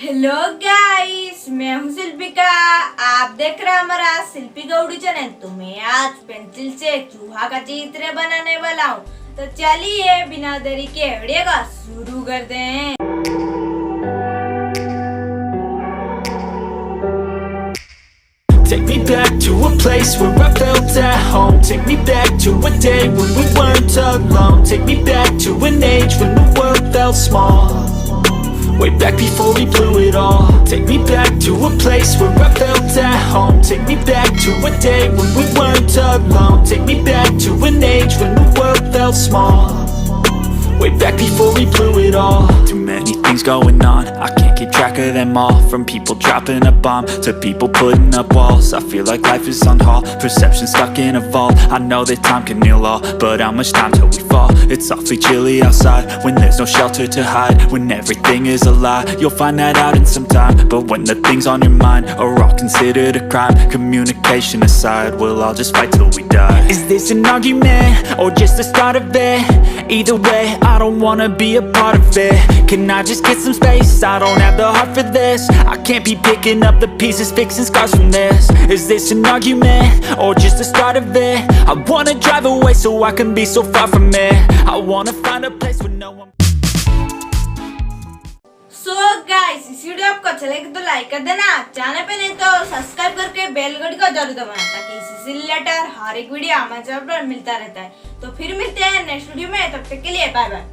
Hello guys, मैं हूँ शिल्पिका। आप देख रहे हैं हमारा शिल्पिका उड़ी चैनल। तो मैं आज पेंसिल से चूहा का चित्र बनाने वाला हूँ। तो चलिए बिना देरी के वीडियो को शुरू करते हैं। Take me back to a place where I felt at home. Take me back to a day when we weren't alone. Take me back to an age when the world felt small. Way back before we blew it all. Take me back to a place where I felt at home. Take me back to a day when we weren't alone. Take me back to an age when the world felt small. Way back before we blew it all. Too many things going on, I can't keep track of them all. From people dropping a bomb to people putting up walls. I feel like life is on hold, perception stuck in a vault. I know that time can heal all, but how much time till we fall? It's awfully chilly outside, when there's no shelter to hide. When everything is a lie, you'll find that out in some time. But when the things on your mind are all considered a crime, communication aside, we'll all just fight till we die. Is this an argument, or just the start of it? Either way, I don't wanna be a part of it. Can I just get some space? I don't have the heart for this. I can't be picking up the pieces, fixing scars from this. Is this an argument, or just the start of it? I wanna drive away so I can be so far from it. I wanna find a place where no one. So guys, इस video आपको अच्छा लगे तो like कर देना। Channel पे नहीं तो सब्सक्राइब करके बेल घंटी को जरूर दबाना, ताकि इससे रिलेटेड हर एक वीडियो हमारे चैनल पर मिलता रहता है। तो फिर मिलते हैं नेक्स्ट वीडियो में, तब तक के लिए बाय बाय।